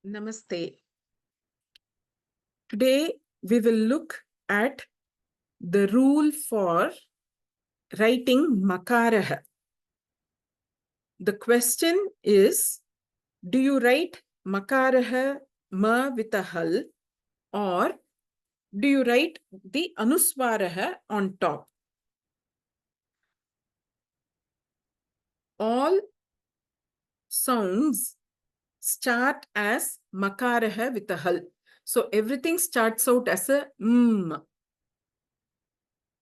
Namaste. Today we will look at the rule for writing makAraH. The question is, do you write makAraH ma with a hal, or do you write the anusvAraH on top? All sounds start as makAraH with a hal. So everything starts out as a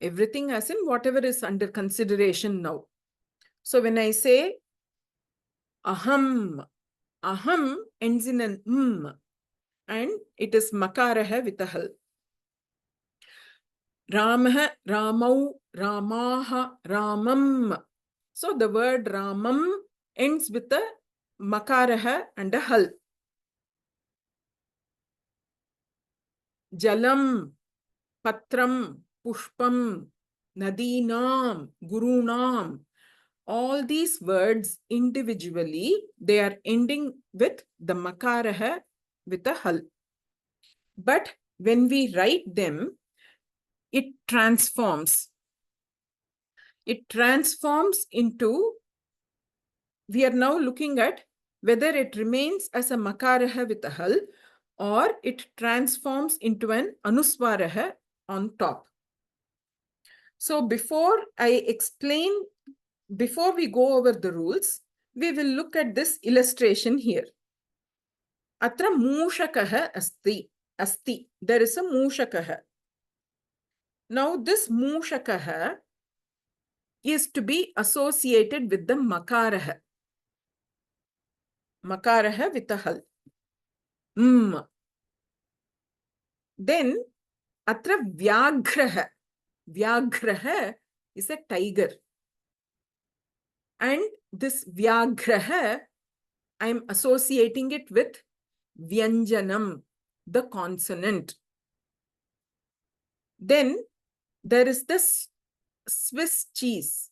Everything as in whatever is under consideration now. So when I say aham, aham ends in an and it is makAraH with a hal. Ramah, Ramau, Ramaha, Ramam. So the word Ramam ends with a makAraH and a hal. Jalam, Patram, Pushpam, Nadinam, Gurunam. All these words individually, they are ending with the makAraH with a hal. But when we write them, it transforms. It transforms into, we are now looking at whether it remains as a makAraH with a hal or it transforms into an anusvAraH on top. So before we go over the rules, we will look at this illustration here. Atra mUShakaH asti. There is a mUShakaH. Now this mUShakaH is to be associated with the makAraH. makAraH with a hal. Then atra vyAghraH. vyAghraH is a tiger. And this vyAghraH, I am associating it with vyanjanam, the consonant. Then there is this Swiss cheese.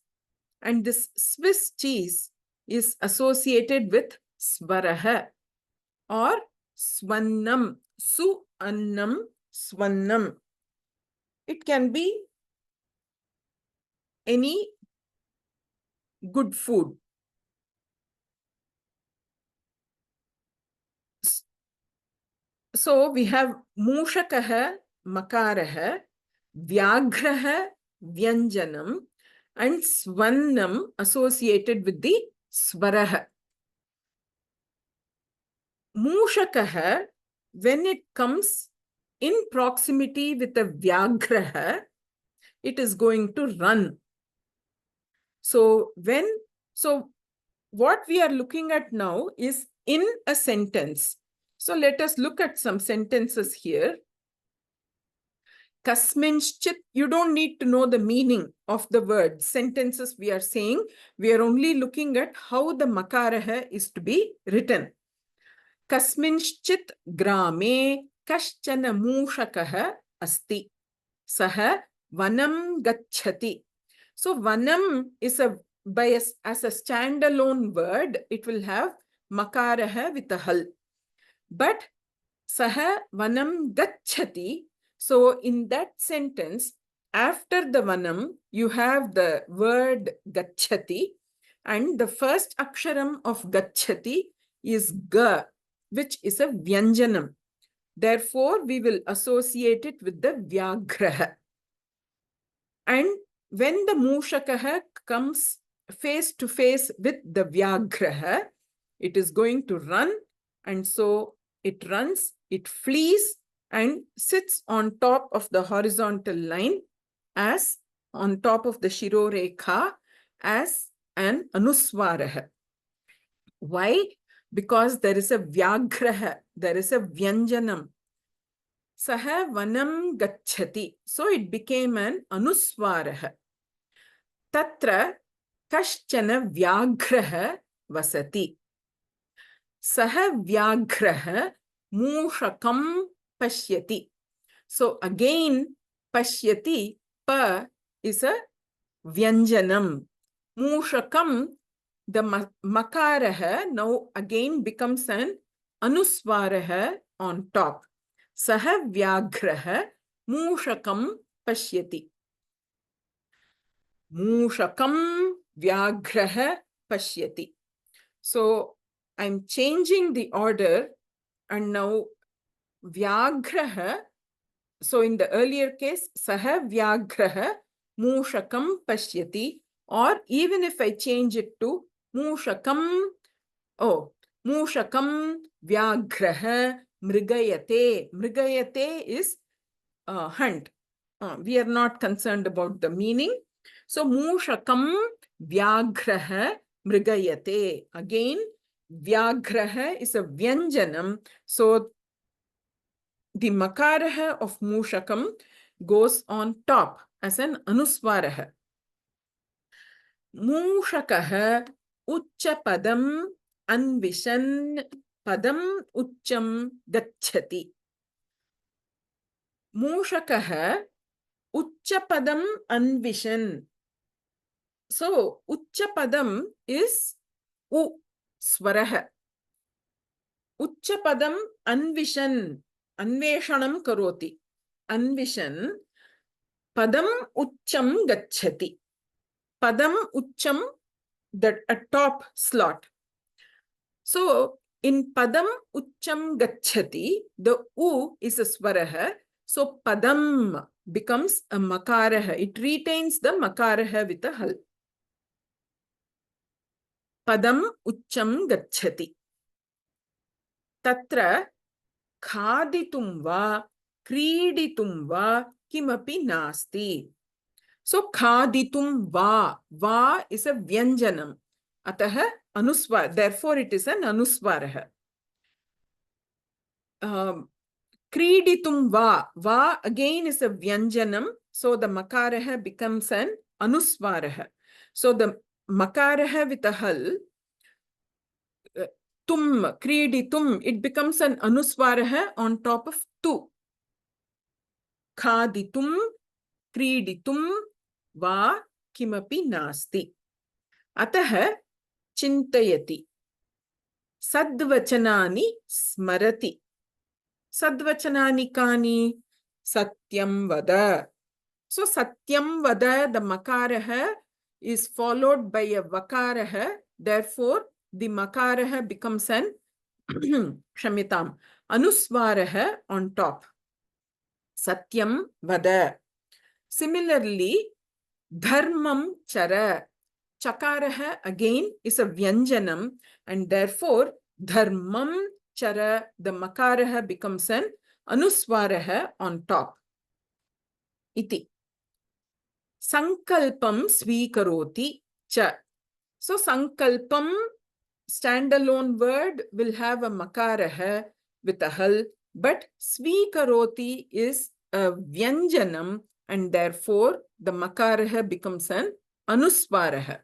And this Swiss cheese is associated with svAraH or swannam, su-annam, swannam. It can be any good food. So we have mUShakaH, makAraH, vyAghraH, vyanjanam, and swannam associated with the svAraH. mUShakaH, when it comes in proximity with the vyAghraH, it is going to run. So what we are looking at now is in a sentence. So let us look at some sentences here. Kasminschit, you don't need to know the meaning of the word. Sentences we are saying, we are only looking at how the makAraH is to be written. Kasminschit grame kaschana mUShakaH asti. Saha vanam gacchati. So vanam is as a standalone word, it will have makAraH with a hal. But saha vanam gacchati. So in that sentence, after the vanam, you have the word gacchati, and the first aksharam of gacchati is ga, which is a vyanjanam. Therefore, we will associate it with the vyAghraH. And when the mUShakaH comes face to face with the vyAghraH, it is going to run, and so it runs, it flees, and sits on top of the horizontal line as on top of the shirorekha as an anusvAraH. Why? Because there is a vyAghraH, there is a vyanjanam. Saha vanam gacchati. So it became an anusvAraH. Tatra kaschana vyAghraH vasati. Saha vyAghraH mUShakam pashyati. So again, pashyati, pa is a vyanjanam. mUShakam, the makAraH now again becomes an anusvAraH on top. Saha vyAghraH mUShakaH pashyati. mUShakaH vyAghraH pashyati. So I'm changing the order, and now vyAghraH. So in the earlier case, saha vyAghraH mUShakaH pashyati, or even if I change it to mUShakaH, mUShakaH vyAghraH mrigayate. Mrigayate is hunt. We are not concerned about the meaning. So mUShakaH vyAghraH mrigayate. Again, vyAghraH is a vyanjanam. So the makAraH of mUShakaH goes on top as an anusvAraH. mUShakaH ucchapadam anvishan padam uchcham gacchati. mUShakaH ucchapadam anvishan. So ucchapadam is u swaraha. ucchapadam anvishan. Anveshanam karoti. Anvishan padam uchcham gacchati. Padam uchcham, that a top slot. So in padam uchcham gacchati, the u is a swaraha. So padam becomes a makAraH. It retains the makAraH with a hal. Padam uchcham gacchati. Tatra khaditum va kriditum va kimapi nasti. So khaditum va. Va is a vyanjanam. Ataha anusvar. Therefore it is an anusvAraH. Kriditum va. Va again is a vyanjanam. So the makAraH becomes an anusvAraH. So the makAraH with a hal, tum, kriditum, it becomes an anusvAraH on top of tu. Khaditum, kriditum va kimapi nasti. Ataha chintayati. Sadvachanani smarati. Sadvachanani kani? Satyam vada. So satyam vada, the makAraH is followed by a vakAraH. Therefore, the makAraH becomes an Shamitam, anusvAraH on top. Satyam vada. Similarly, dharmam chara. ChakaraH again is a vyanjanam, and therefore dharmam chara, the makAraH becomes an anusvAraH on top. Iti. Sankalpam svikaroti cha. So sankalpam, standalone word, will have a makAraH with a hal, but svikaroti is a vyanjanam, and therefore the makAraH becomes an anusvAraH.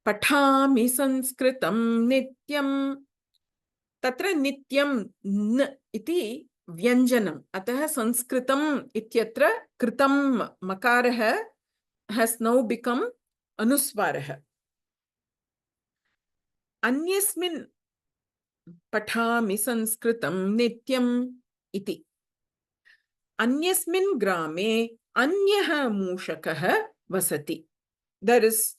Pathami sanskritam nityam. Tatra nityam n iti vyanjanam. Ataha sanskritam ityatra kritam makAraH has now become anusvAraH. Anyasmin pathami sanskritam nityam iti. Anyasmin grame anyaha mUShakaH vasati. There is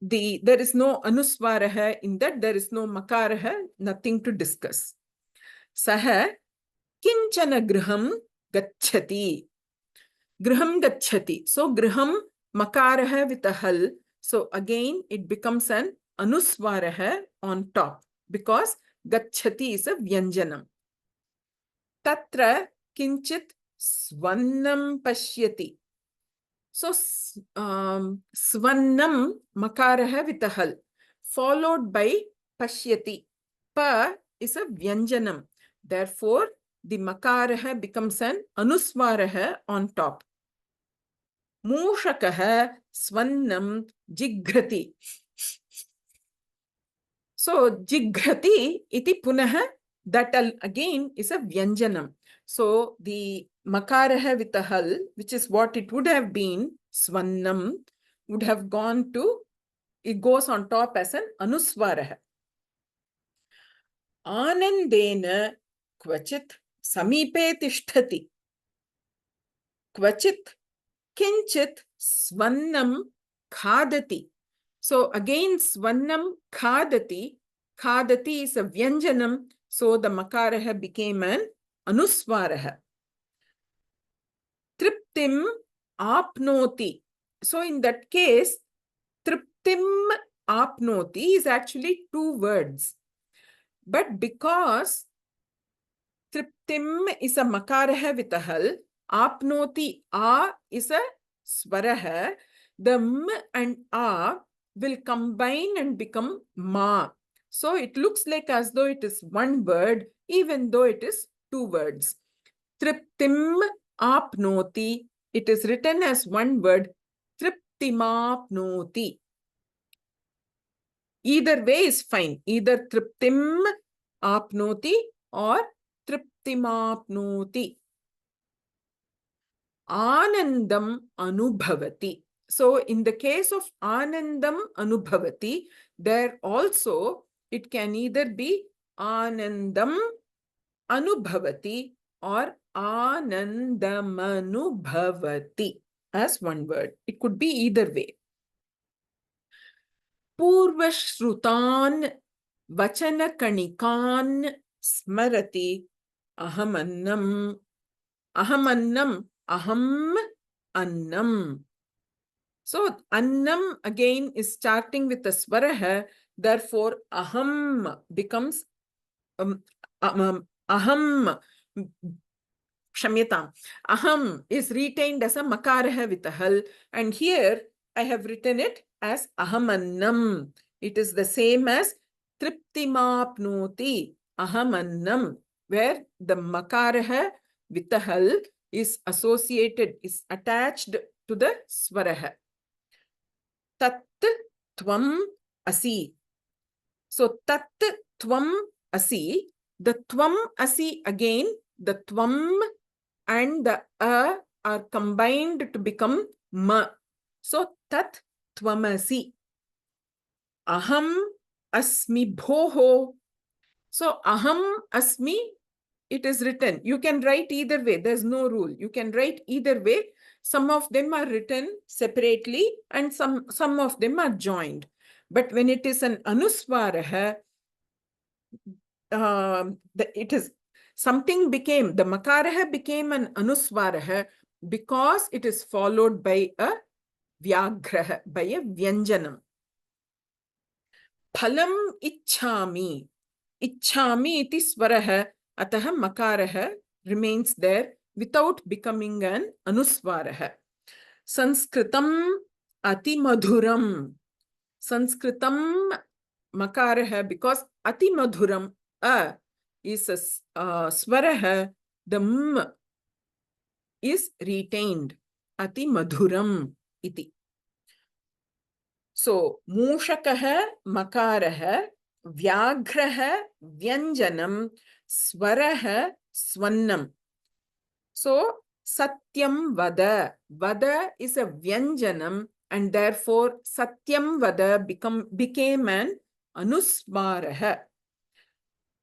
no anusvAraH in that. There is no makAraH, nothing to discuss. Saha kinchana griham gacchati. Griham gacchati. So griham makAraH with a hal. So again it becomes an anusvAraH on top because gacchati is a vyanjanam. Tatra kinchit svannam pashyati. So svannam makAraH with a hal, followed by pashyati. Pa is a vyanjanam. Therefore, the makAraH becomes an anusvAraH on top. mUShakaH svannam jighrati. So jighrati iti punaha, that again is a vyanjanam. So the makAraH with a hal, which is what it would have been, svannam, would have gone to, it goes on top as an anusvAraH. Anandena kvachit samipe tishtati. Kvachit kinchit svannam khadati. So again, svannam khadati. Khadati is a vyanjanam. So the makAraH became an anusvAraH. Triptim apnoti. So in that case, triptim apnoti is actually two words. But because triptim is a makAraH with a hal, apnoti a is a swaraha, the m and a will combine and become ma. So it looks like as though it is one word, even though it is two words. Triptim apnoti, it is written as one word, triptimapnoti. Either way is fine, either triptim apnoti or triptimapnoti. Anandam anubhavati. So in the case of anandam anubhavati, there also it can either be anandam anubhavati or anandamanubhavati as one word. It could be either way. Purvashrutan vachanakanikan smarati ahamannam. Ahamannam. Aham annam. So annam again is starting with a swaraha. Therefore, aham becomes aham. Shamyatam. Aham is retained as a makAraH with a hal. And here I have written it as ahamannam. It is the same as triptimapnoti. Ahamannam, where the makAraH with the hal is associated, is attached to the swaraha. Tat tvam asi. So tat tvam asi. The tvam asi again, the tvam and the a are combined to become ma. So tat tvamasi. Aham asmi bhoho. So aham asmi, it is written. You can write either way. There's no rule. You can write either way. Some of them are written separately and some of them are joined. But when it is an anusvAraH, it is something became, the makAraH became an anusvAraH because it is followed by a vyAghraH, by a vyanjanam. Phalam ichhami. Ichhami iti swaraha, ataha makAraH remains there without becoming an anusvAraH. Sanskritam ati madhuram. Sanskritam makAraH, because ati madhuram a is a swaraha, the m is retained. Ati madhuram iti. So mUShakaH makAraH, vyAghraH vyanjanam, swaraha swannam. So satyam vada. Vada is a vyanjanam and therefore satyam vada became an anusvAraH.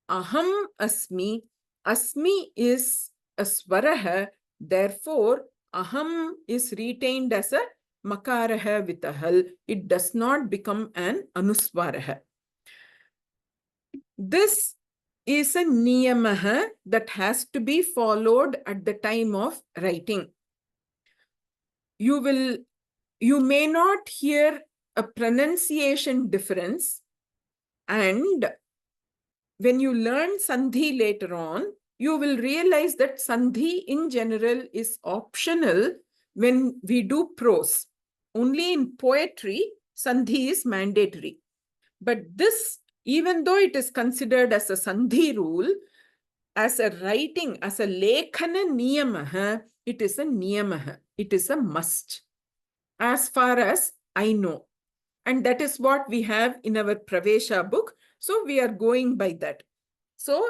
Aham asmi. Asmi is a swaraha. Therefore, aham is retained as a makAraH with a hal. It does not become an anusvAraH. This is a niyamaha that has to be followed at the time of writing. You may not hear a pronunciation difference, and when you learn sandhi later on, you will realize that sandhi in general is optional when we do prose. Only in poetry, sandhi is mandatory. But this, even though it is considered as a sandhi rule, as a writing, as a lekhana niyamaha, it is a niyamaha. It is a must, as far as I know. And that is what we have in our Pravesha book. So we are going by that. So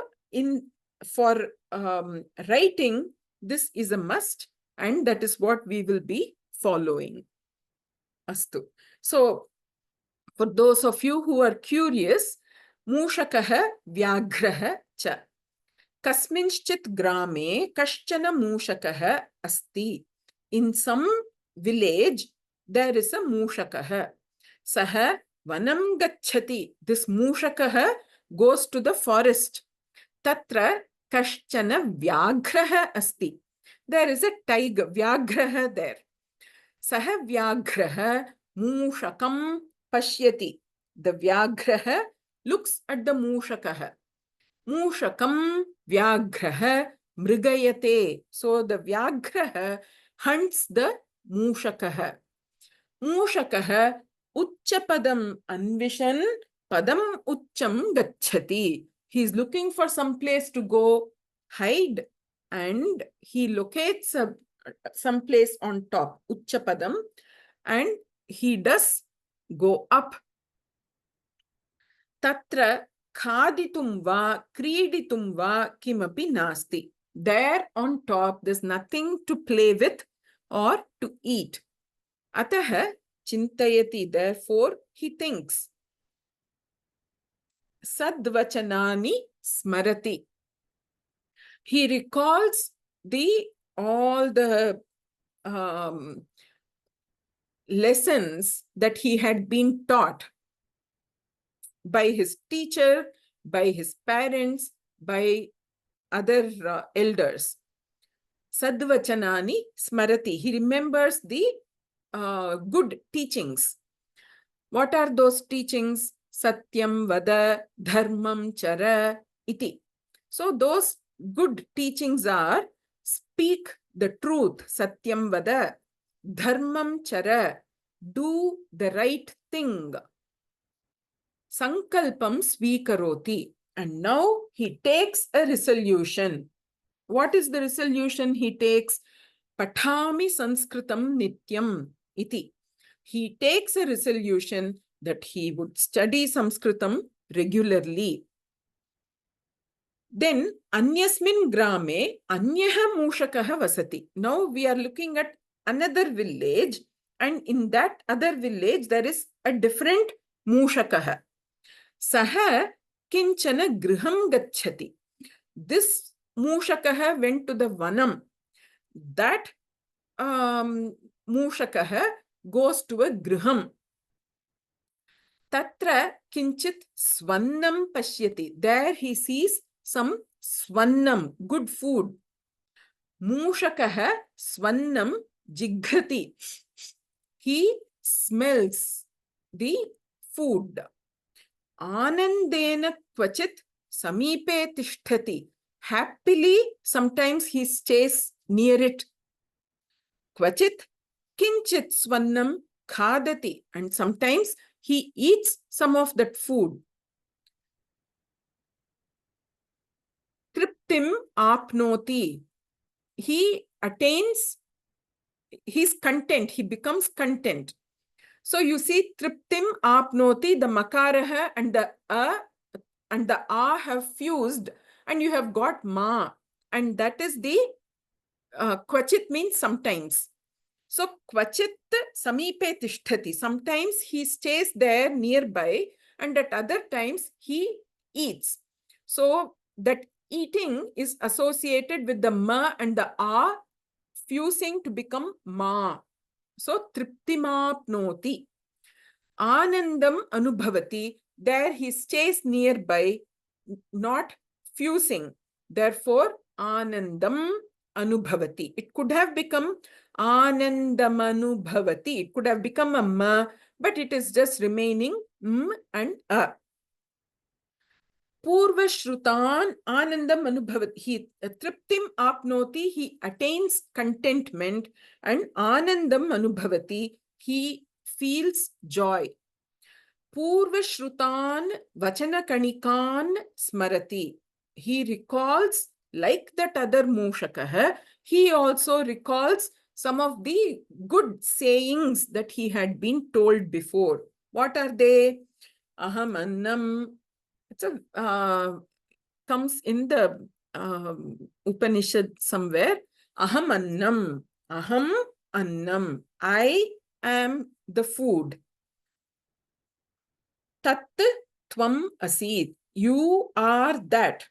for writing, this is a must, and that is what we will be following. Astu. So for those of you who are curious, mUShakaH vyAghraH cha. Kasminchit grame kaschana mUShakaH asti. In some village, there is a mUShakaH. Saha vanam gacchati. This mUShakaH goes to the forest. Tatra kaschana vyAghraH asti. There is a tiger, vyAghraH there. Saha vyAghraH mUshakam pashyati. The vyAghraH looks at the mUShakaH. mUshakam vyAghraH mrigayate. So the vyAghraH hunts the mUshakaH. mUshakaH uchchapadam anvishan padam uchcham gacchati. He is looking for some place to go hide, and he locates some place on top, uchchapadam, and he does go up. Tatra khaditum va kriditum va kimapi nasti. There on top, there's nothing to play with or to eat. Ataha chintayati, therefore he thinks. Sadvachanani smarati. He recalls all the lessons that he had been taught by his teacher, by his parents, by other elders. Sadvachanani smarati. He remembers the good teachings. What are those teachings? Satyam vada dharmam chara iti. So those good teachings are: speak the truth, satyam vada, dharmam chara, do the right thing, sankalpam svikaroti. And now he takes a resolution. What is the resolution he takes? Pathami sanskritam nityam iti. He takes a resolution that he would study Sanskritam regularly. Then, anyasmin grame anyaha mUShakaH vasati. Now we are looking at another village, and in that other village there is a different mUShakaH. Saha kinchana griham gacchati. This mUShakaH went to the vanam. That mUShakaH goes to a griham. Tatra kinchit swannam pashyati. There he sees some swannam, good food. mUShakaH swannam jighati. He smells the food. Anandena kvachit samipe tishtati. Happily, sometimes he stays near it. Kvachit kinchit swannam khadati. And sometimes he eats some of that food. Triptim apnoti. He attains, he's content, he becomes content. So you see, triptim apnoti, the makAraH and the a have fused, and you have got ma, and that is the kvachit means sometimes. So kvachit samipe tishtati. Sometimes he stays there nearby, and at other times he eats. So that eating is associated with the ma and the a fusing to become ma. So triptimapnoti. Anandam anubhavati. There he stays nearby, not fusing. Therefore, anandam anubhavati. It could have become anandam anubhavati. It could have become a ma, but it is just remaining m and a. Purva shrutan anandam anubhavati. He triptim apnoti. He attains contentment, and anandam anubhavati. He feels joy. Purva shrutan vachana kanikan smarati. He recalls, like that other mUShakaH, he also recalls some of the good sayings that he had been told before. What are they? Aham annam. It's comes in the Upanishad somewhere. Aham annam. Aham annam. I am the food. Tat Tvam asit. You are that.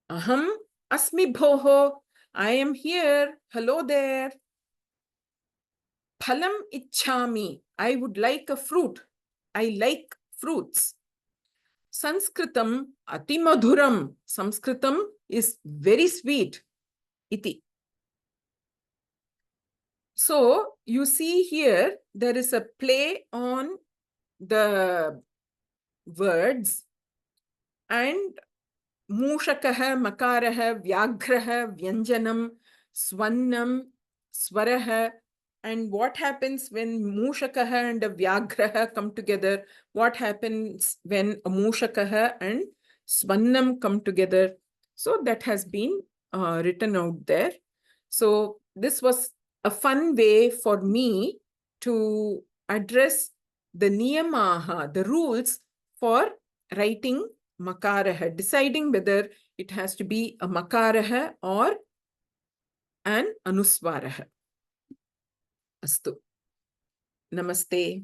Aham asmi bhoho. I am here. Hello there. Phalam ichhami. I would like a fruit. I like fruits. Sanskritam atimadhuram. Sanskritam is very sweet. Iti. So you see here, there is a play on the words, and mUShakaH, makAraH, vyAghraH, vyanjanam, swannam, swaraha. And what happens when mUShakaH and a vyAghraH come together? What happens when a mUShakaH and swannam come together? So that has been written out there. So this was a fun way for me to address the niyamaha, the rules for writing makAraH, deciding whether it has to be a makAraH or an anusvAraH. Astu. Namaste.